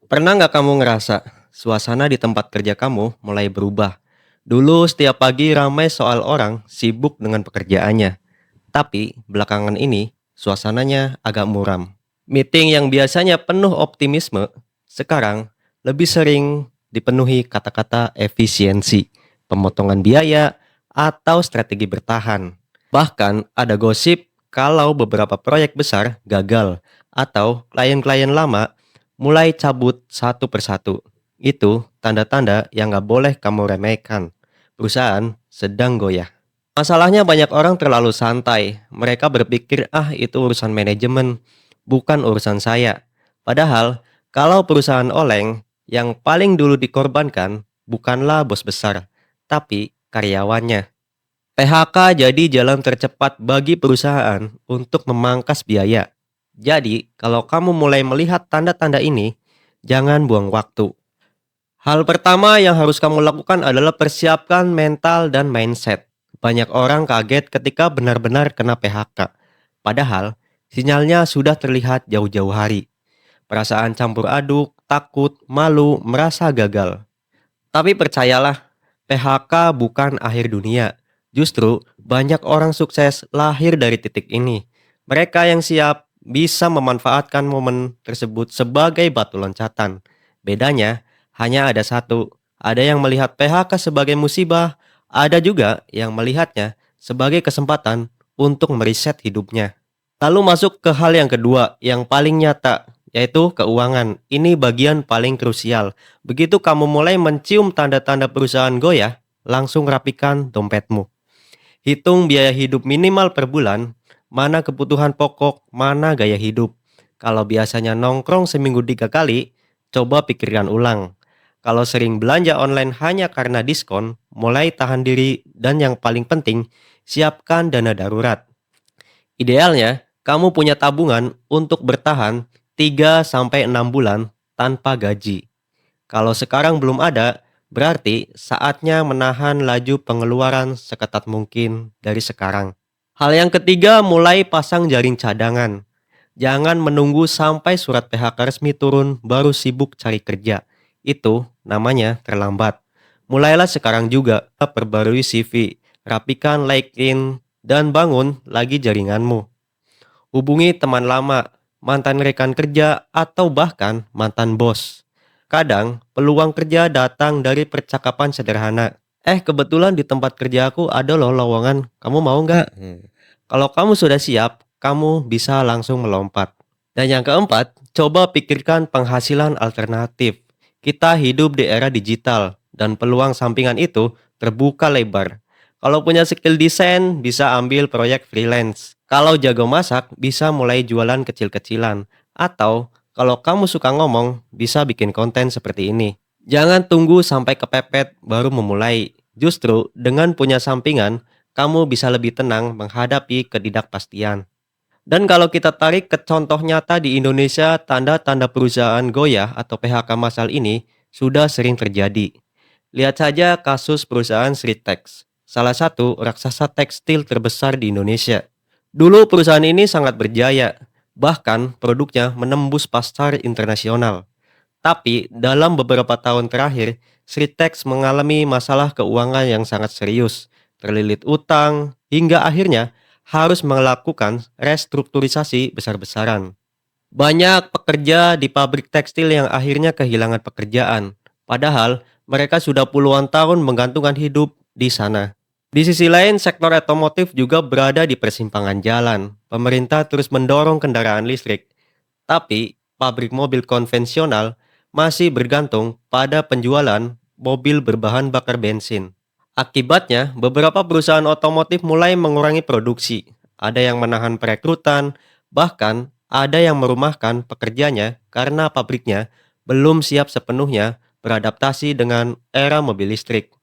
Pernah nggak kamu ngerasa suasana di tempat kerja kamu mulai berubah? Dulu setiap pagi ramai soal orang sibuk dengan pekerjaannya, tapi belakangan ini suasananya agak muram. Meeting yang biasanya penuh optimisme, sekarang lebih sering dipenuhi kata-kata efisiensi, pemotongan biaya, atau strategi bertahan. Bahkan ada gosip kalau beberapa proyek besar gagal atau klien-klien lama mulai cabut satu persatu. Itu tanda-tanda yang nggak boleh kamu remehkan. Perusahaan sedang goyah. Masalahnya banyak orang terlalu santai. Mereka berpikir, ah itu urusan manajemen, bukan urusan saya. Padahal, kalau perusahaan oleng, yang paling dulu dikorbankan bukanlah bos besar, tapi karyawannya. PHK jadi jalan tercepat bagi perusahaan untuk memangkas biaya. Jadi, kalau kamu mulai melihat tanda-tanda ini, jangan buang waktu. Hal pertama yang harus kamu lakukan adalah persiapkan mental dan mindset. Banyak orang kaget ketika benar-benar kena PHK. Padahal, sinyalnya sudah terlihat jauh-jauh hari. Perasaan campur aduk, takut, malu, merasa gagal. Tapi percayalah, PHK bukan akhir dunia. Justru banyak orang sukses lahir dari titik ini. Mereka yang siap bisa memanfaatkan momen tersebut sebagai batu loncatan. Bedanya hanya ada satu. Ada yang melihat PHK sebagai musibah, ada juga yang melihatnya sebagai kesempatan untuk meriset hidupnya. Lalu masuk ke hal yang kedua, yang paling nyata, yaitu keuangan. Ini bagian paling krusial. Begitu kamu mulai mencium tanda-tanda perusahaan goyah, langsung rapikan dompetmu. Hitung biaya hidup minimal per bulan, mana kebutuhan pokok, mana gaya hidup. Kalau biasanya nongkrong seminggu 3 kali, coba pikirkan ulang. Kalau sering belanja online hanya karena diskon, mulai tahan diri dan yang paling penting, siapkan dana darurat. Idealnya, kamu punya tabungan untuk bertahan 3 sampai 6 bulan tanpa gaji. Kalau sekarang belum ada, berarti saatnya menahan laju pengeluaran seketat mungkin dari sekarang. Hal yang ketiga, mulai pasang jaring cadangan. Jangan menunggu sampai surat PHK resmi turun baru sibuk cari kerja. Itu namanya terlambat. Mulailah sekarang juga, perbarui CV, rapikan LinkedIn, dan bangun lagi jaringanmu. Hubungi teman lama, mantan rekan kerja, atau bahkan mantan bos. Kadang, peluang kerja datang dari percakapan sederhana. Kebetulan di tempat kerja aku ada loh lowongan, kamu mau nggak? Kalau kamu sudah siap, kamu bisa langsung melompat. Dan yang keempat, coba pikirkan penghasilan alternatif. Kita hidup di era digital, dan peluang sampingan itu terbuka lebar. Kalau punya skill desain, bisa ambil proyek freelance. Kalau jago masak, bisa mulai jualan kecil-kecilan. Atau, kalau kamu suka ngomong, bisa bikin konten seperti ini. Jangan tunggu sampai kepepet baru memulai. Justru, dengan punya sampingan, kamu bisa lebih tenang menghadapi ketidakpastian. Dan kalau kita tarik ke contoh nyata di Indonesia, tanda-tanda perusahaan goyah atau PHK massal ini sudah sering terjadi. Lihat saja kasus perusahaan Sritex, salah satu raksasa tekstil terbesar di Indonesia. Dulu perusahaan ini sangat berjaya, bahkan produknya menembus pasar internasional. Tapi dalam beberapa tahun terakhir, Sritex mengalami masalah keuangan yang sangat serius, terlilit utang, hingga akhirnya harus melakukan restrukturisasi besar-besaran. Banyak pekerja di pabrik tekstil yang akhirnya kehilangan pekerjaan, padahal mereka sudah puluhan tahun menggantungkan hidup di sana. Di sisi lain, sektor otomotif juga berada di persimpangan jalan. Pemerintah terus mendorong kendaraan listrik, tapi pabrik mobil konvensional masih bergantung pada penjualan mobil berbahan bakar bensin. Akibatnya, beberapa perusahaan otomotif mulai mengurangi produksi. Ada yang menahan perekrutan, bahkan ada yang merumahkan pekerjanya karena pabriknya belum siap sepenuhnya beradaptasi dengan era mobil listrik.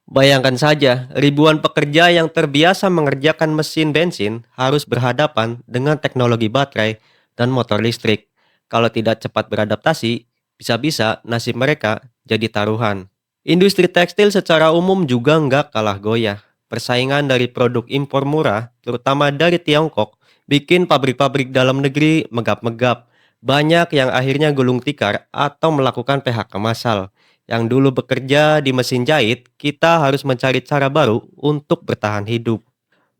Bayangkan saja, ribuan pekerja yang terbiasa mengerjakan mesin bensin harus berhadapan dengan teknologi baterai dan motor listrik. Kalau tidak cepat beradaptasi, bisa-bisa nasib mereka jadi taruhan. Industri tekstil secara umum juga nggak kalah goyah. Persaingan dari produk impor murah, terutama dari Tiongkok, bikin pabrik-pabrik dalam negeri megap-megap. Banyak yang akhirnya gulung tikar atau melakukan PHK massal. Yang dulu bekerja di mesin jahit, kita harus mencari cara baru untuk bertahan hidup.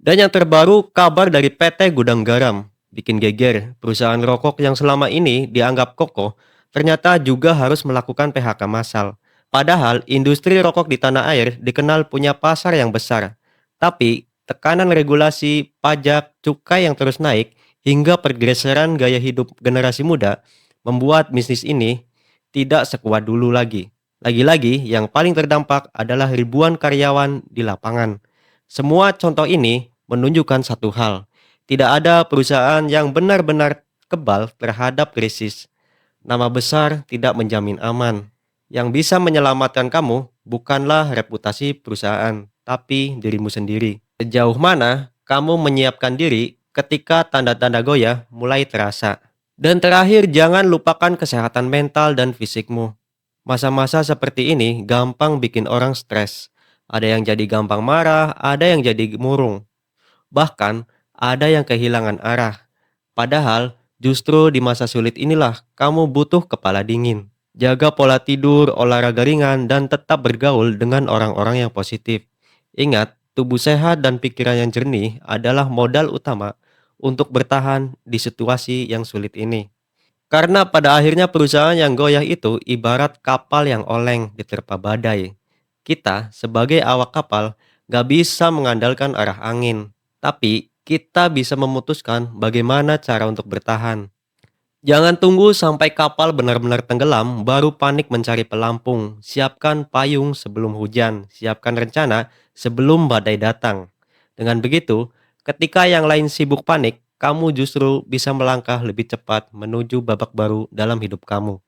Dan yang terbaru, kabar dari PT Gudang Garam. Bikin geger, perusahaan rokok yang selama ini dianggap kokoh, ternyata juga harus melakukan PHK massal. Padahal industri rokok di tanah air dikenal punya pasar yang besar. Tapi tekanan regulasi, pajak, cukai yang terus naik, hingga pergeseran gaya hidup generasi muda, membuat bisnis ini tidak sekuat dulu lagi. Lagi-lagi yang paling terdampak adalah ribuan karyawan di lapangan. Semua contoh ini menunjukkan satu hal, tidak ada perusahaan yang benar-benar kebal terhadap krisis. Nama besar tidak menjamin aman. Yang bisa menyelamatkan kamu bukanlah reputasi perusahaan, tapi dirimu sendiri. Sejauh mana kamu menyiapkan diri ketika tanda-tanda goyah mulai terasa. Dan terakhir, jangan lupakan kesehatan mental dan fisikmu. Masa-masa seperti ini gampang bikin orang stres. Ada yang jadi gampang marah, ada yang jadi murung. Bahkan, ada yang kehilangan arah. Padahal, justru di masa sulit inilah kamu butuh kepala dingin. Jaga pola tidur, olahraga ringan, dan tetap bergaul dengan orang-orang yang positif. Ingat, tubuh sehat dan pikiran yang jernih adalah modal utama untuk bertahan di situasi yang sulit ini. Karena pada akhirnya perusahaan yang goyah itu ibarat kapal yang oleng diterpa badai. Kita sebagai awak kapal gak bisa mengandalkan arah angin, tapi kita bisa memutuskan bagaimana cara untuk bertahan. Jangan tunggu sampai kapal benar-benar tenggelam baru panik mencari pelampung. Siapkan payung sebelum hujan, siapkan rencana sebelum badai datang. Dengan begitu, ketika yang lain sibuk panik, kamu justru bisa melangkah lebih cepat menuju babak baru dalam hidup kamu.